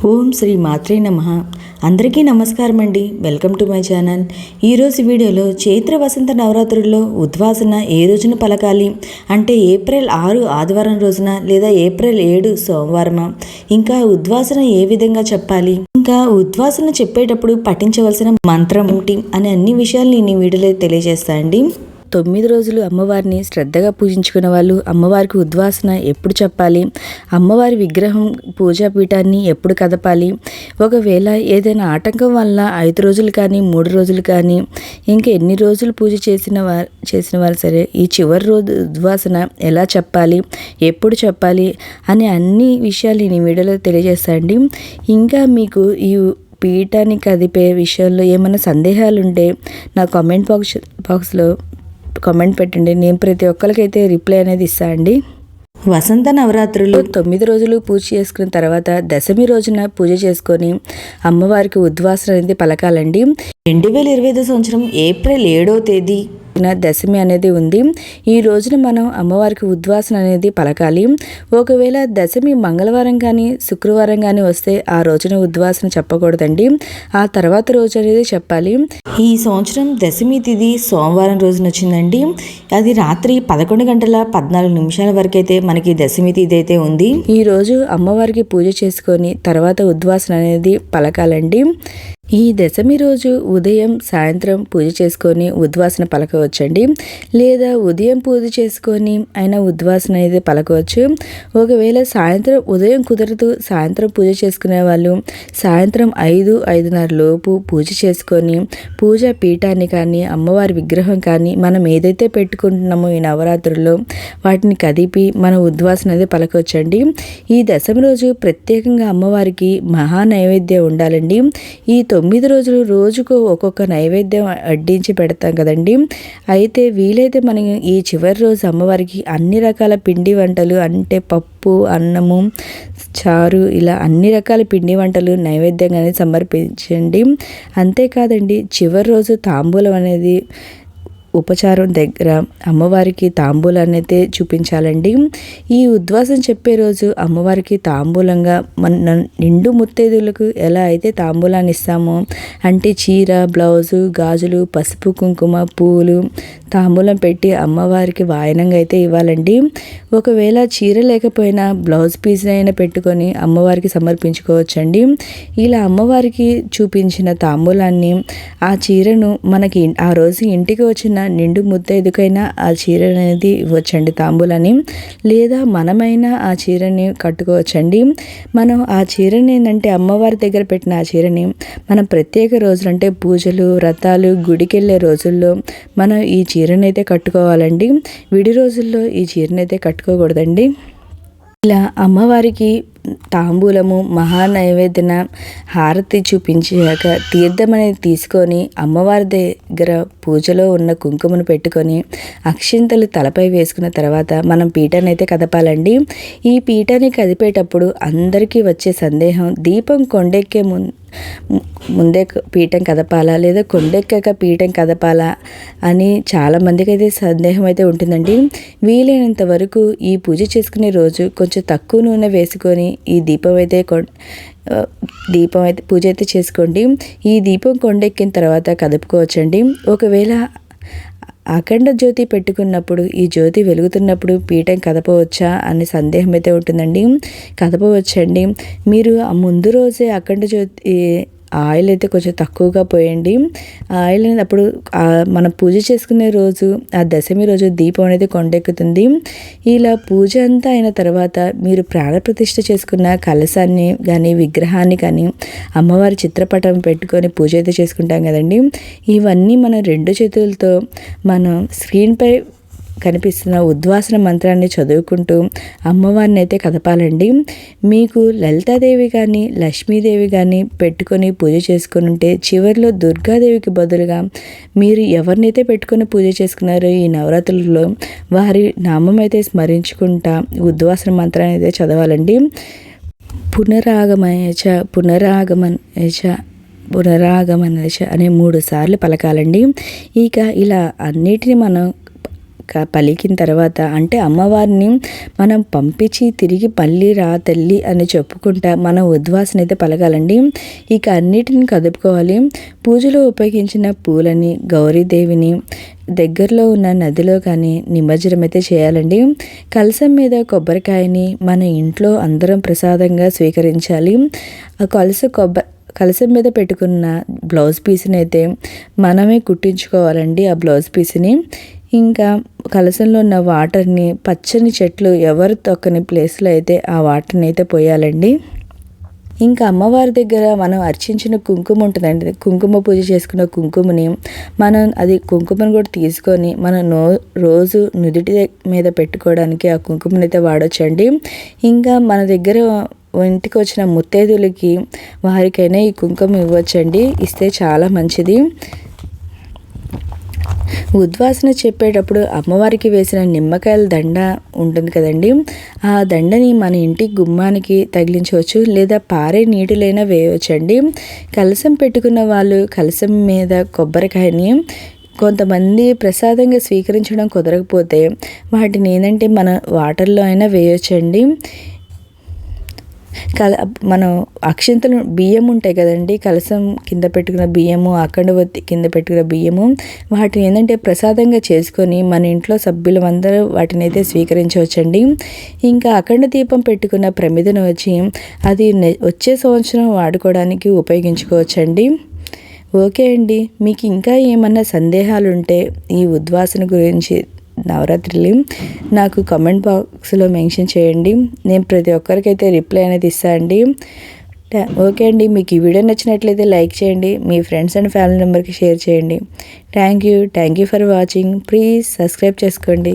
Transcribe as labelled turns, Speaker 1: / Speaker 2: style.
Speaker 1: ఓం శ్రీ మాత్రే నమః. అందరికీ నమస్కారం అండి. Welcome to my channel. ఈరోజు వీడియోలో చైత్ర వసంత నవరాత్రుల్లో ఉద్వాసన ఏ రోజున పలకాలి అంటే ఏప్రిల్ 6 ఆదివారం రోజున లేదా ఏప్రిల్ 7 సోమవారమా, ఇంకా ఉద్వాసన ఏ విధంగా చెప్పాలి, ఇంకా ఉద్వాసన చెప్పేటప్పుడు పఠించవలసిన మంత్రం ఏంటి అనే అన్ని విషయాలు నేను ఈ వీడియోలో తెలియజేస్తానండి. 9 రోజులు అమ్మవారిని శ్రద్ధగా పూజించుకున్న వాళ్ళు అమ్మవారికి ఉద్వాసన ఎప్పుడు చెప్పాలి, అమ్మవారి విగ్రహం పూజాపీఠాన్ని ఎప్పుడు కదపాలి, ఒకవేళ ఏదైనా ఆటంకం వల్ల 5 రోజులు కానీ 3 రోజులు కానీ ఇంకా ఎన్ని రోజులు పూజ చేసిన వారు సరే ఈ చివరి రోజు ఉద్వాసన ఎలా చెప్పాలి, ఎప్పుడు చెప్పాలి అనే అన్ని విషయాలు నేను వీడియోలో తెలియజేస్తానండి. ఇంకా మీకు ఈ పీఠాన్ని కదిపే విషయంలో ఏమైనా సందేహాలు ఉంటే నా కామెంట్ బాక్స్లో కామెంట్ పెట్టండి. నేను ప్రతి ఒక్కరికైతే రిప్లై అనేది ఇస్తాను అండి. వసంత నవరాత్రులు 9 రోజులు పూజ చేసుకున్న తర్వాత దశమి రోజున పూజ చేసుకొని అమ్మవారికి ఉద్వాసన అనేది పలకాలండి. 2025 సంవత్సరం ఏప్రిల్ 7వ తేదీ దశమి అనేది ఉంది. ఈ రోజున మనం అమ్మవారికి ఉద్వాసన అనేది పలకాలి. ఒకవేళ దశమి మంగళవారం కానీ శుక్రవారం కానీ వస్తే ఆ రోజున ఉద్వాసన చెప్పకూడదండి, ఆ తర్వాత రోజు అనేది చెప్పాలి. ఈ సంవత్సరం దశమి తిథి సోమవారం రోజున వచ్చిందండి. అది రాత్రి 11 గంటల 14 నిమిషాల వరకు అయితే మనకి దశమి తిథి అయితే ఉంది. ఈ రోజు అమ్మవారికి పూజ చేసుకొని తర్వాత ఉద్వాసన అనేది పలకాలండి. ఈ దశమి రోజు ఉదయం సాయంత్రం పూజ చేసుకొని ఉద్వాసన పలకవచ్చండి, లేదా ఉదయం పూజ చేసుకొని అయినా ఉద్వాసన అనేది పలకవచ్చు. ఒకవేళ ఉదయం కుదరదు సాయంత్రం పూజ చేసుకునే వాళ్ళు సాయంత్రం 5-5:30 లోపు పూజ చేసుకొని పూజా పీఠాన్ని కానీ అమ్మవారి విగ్రహం కానీ మనం ఏదైతే పెట్టుకుంటున్నామో ఈ నవరాత్రుల్లో వాటిని కదిపి మన ఉద్వాసన అనేది పలకవచ్చండి. ఈ దశమి రోజు ప్రత్యేకంగా అమ్మవారికి మహా నైవేద్యం ఉండాలండి. ఈ 9 రోజులు రోజుకు ఒక్కొక్క నైవేద్యం అడ్డించి పెడతాం కదండి. అయితే వీలైతే మనం ఈ చివరి రోజు అమ్మవారికి అన్ని రకాల పిండి వంటలు అంటే పప్పు, అన్నము, చారు ఇలా అన్ని రకాల పిండి వంటలు నైవేద్యంగానే సమర్పించండి. అంతేకాదండి చివరి రోజు తాంబూలం అనేది ఉపచారం దగ్గర అమ్మవారికి తాంబూలాన్ని అయితే చూపించాలండి. ఈ ఉద్వాసం చెప్పే రోజు అమ్మవారికి తాంబూలంగా మన నిండు ముత్తైదులకు ఎలా అయితే తాంబూలాన్ని ఇస్తామో అంటే చీర, బ్లౌజు, గాజులు, పసుపు, కుంకుమ, పూలు తాంబూలం పెట్టి అమ్మవారికి వాయనంగా అయితే ఇవ్వాలండి. ఒకవేళ చీర లేకపోయినా బ్లౌజ్ పీస్ అయినా పెట్టుకొని అమ్మవారికి సమర్పించుకోవచ్చండి. ఇలా అమ్మవారికి చూపించిన తాంబూలాన్ని ఆ చీరను మనకి ఆ రోజు ఇంటికి వచ్చిన నిండు ముత్తైదుకైనా ఆ చీర అనేది ఇవ్వచ్చండి తాంబూలని, లేదా మనమైనా ఆ చీరని కట్టుకోవచ్చండి. మనం ఆ చీరని ఏంటంటే అమ్మవారి దగ్గర పెట్టిన ఆ చీరని మనం ప్రత్యేక రోజులు అంటే పూజలు, వ్రతాలు, గుడికి వెళ్ళే రోజుల్లో మనం ఈ చీరని అయితే కట్టుకోవాలండి. విడి రోజుల్లో ఈ చీరని అయితే కట్టుకోకూడదండి. ఇలా అమ్మవారికి తాంబూలము మహా నైవేద్యన హారతి చూపించాక తీర్థం అనేది తీసుకొని అమ్మవారి దగ్గర పూజలో ఉన్న కుంకుమను పెట్టుకొని అక్షింతలు తలపై వేసుకున్న తర్వాత మనం పీఠాన్ని అయితే కదపాలండి. ఈ పీఠాన్ని కదిపేటప్పుడు అందరికీ వచ్చే సందేహం దీపం కొండెక్కే ముందే పీఠం కదపాలా లేదా కొండెక్కాక పీఠం కదపాలా అని చాలామందికి అయితే సందేహం అయితే ఉంటుందండి. వీలైనంత వరకు ఈ పూజ చేసుకునే రోజు కొంచెం తక్కువ నూనె వేసుకొని ఈ దీపం అయితే పూజ అయితే చేసుకోండి. ఈ దీపం కొండెక్కిన తర్వాత కదుపుకోవచ్చండి. ఒకవేళ అఖండ జ్యోతి పెట్టుకున్నప్పుడు ఈ జ్యోతి వెలుగుతున్నప్పుడు పీఠం కదపవచ్చా అనే సందేహం అయితే ఉంటుందండి. కదపవచ్చండి. మీరు ఆ ముందు రోజే అఖండ జ్యోతి ఆయిల్ అయితే కొంచెం తక్కువగా పోయండి. ఆయిల్ అనేది అప్పుడు మనం పూజ చేసుకునే రోజు ఆ దశమి రోజు దీపం అనేది కొండెక్కుతుంది. ఇలా పూజ అంతా అయిన తర్వాత మీరు ప్రాణప్రతిష్ఠ చేసుకున్న కలశాన్ని కానీ విగ్రహాన్ని కానీ అమ్మవారి చిత్రపటం పెట్టుకొని పూజ అయితే చేసుకుంటాం కదండి. ఇవన్నీ మనం 2 చేతులతో మనం స్క్రీన్పై కనిపిస్తున్న ఉద్వాసన మంత్రాన్ని చదువుకుంటూ అమ్మవారిని అయితే కదపాలండి. మీకు లలితాదేవి కానీ లక్ష్మీదేవి కానీ పెట్టుకొని పూజ చేసుకొని ఉంటే చివరిలో దుర్గాదేవికి బదులుగా మీరు ఎవరినైతే పెట్టుకొని పూజ చేసుకున్నారో ఈ నవరాత్రులలో వారి నామం అయితే స్మరించుకుంటా ఉద్వాసన మంత్రాన్ని అయితే చదవాలండి. పునరాగమయచ పునరాగమనచ పునరాగమనచ అనే 3 సార్లు పలకాలండి. ఇక ఇలా అన్నిటిని మనం పలికిన తర్వాత అంటే అమ్మవారిని మనం పంపించి తిరిగి మళ్ళీ రా తల్లి అని చెప్పుకుంటా మనం ఉద్వాసన అయితే పలకాలండి. ఇక అన్నిటిని కదుపుకోవాలి. పూజలో ఉపయోగించిన పూలని గౌరీదేవిని దగ్గరలో ఉన్న నదిలో కానీ నిమజ్జనం అయితే చేయాలండి. కలశం మీద కొబ్బరికాయని మన ఇంట్లో అందరం ప్రసాదంగా స్వీకరించాలి. ఆ కలశం మీద పెట్టుకున్న బ్లౌజ్ పీస్ని అయితే మనమే కుట్టించుకోవాలండి. ఆ బ్లౌజ్ పీస్ని ఇంకా కలశంలో ఉన్న వాటర్ని పచ్చని చెట్లు ఎవరు తొక్కని ప్లేస్లో అయితే ఆ వాటర్ని అయితే పోయాలండి. ఇంకా అమ్మవారి దగ్గర మనం అర్చించిన కుంకుమ ఉంటుందండి, కుంకుమ పూజ చేసుకున్న కుంకుమని మనం అది కుంకుమను కూడా తీసుకొని మనం రోజు నుదుటి మీద పెట్టుకోవడానికి ఆ కుంకుమని అయితే వాడొచ్చండి. ఇంకా మన దగ్గర ఇంటికి వచ్చిన ముత్తైదులకి వారికైనా ఈ కుంకుమ ఇవ్వచ్చండి, ఇస్తే చాలా మంచిది. ఉద్వాసన చెప్పేటప్పుడు అమ్మవారికి వేసిన నిమ్మకాయల దండ ఉంటుంది కదండి, ఆ దండని మన ఇంటి గుమ్మానికి తగిలించవచ్చు లేదా పారే నీటిలైనా వేయవచ్చండి. కలశం పెట్టుకున్న వాళ్ళు కలశం మీద కొబ్బరికాయని కొంతమంది ప్రసాదంగా స్వీకరించడం కుదరకపోతే వాటిని ఏంటంటే మన వాటర్లో అయినా వేయవచ్చండి. మనం అక్షింతలు బియ్యం ఉంటాయి కదండి, కలశం కింద పెట్టుకున్న బియ్యము, అఖండవతి కింద పెట్టుకున్న బియ్యము, వాటిని ఏంటంటే ప్రసాదంగా చేసుకొని మన ఇంట్లో సభ్యులు అందరూ వాటిని అయితే స్వీకరించవచ్చండి. ఇంకా అఖండ దీపం పెట్టుకున్న ప్రమిదను వచ్చి అది వచ్చే సంవత్సరం వాడుకోవడానికి ఉపయోగించుకోవచ్చండి. ఓకే అండి, మీకు ఇంకా ఏమన్నా సందేహాలు ఉంటే ఈ ఉద్వాసన గురించి నవరాత్రులు నాకు కామెంట్ బాక్స్లో మెన్షన్ చేయండి. నేను ప్రతి ఒక్కరికైతే రిప్లై అనేది ఇస్తాను అండి. ఓకే అండి, మీకు ఈ వీడియో నచ్చినట్లయితే లైక్ చేయండి, మీ ఫ్రెండ్స్ అండ్ ఫ్యామిలీ మెంబర్కి షేర్ చేయండి. Thank you for watching. Please subscribe చేసుకోండి.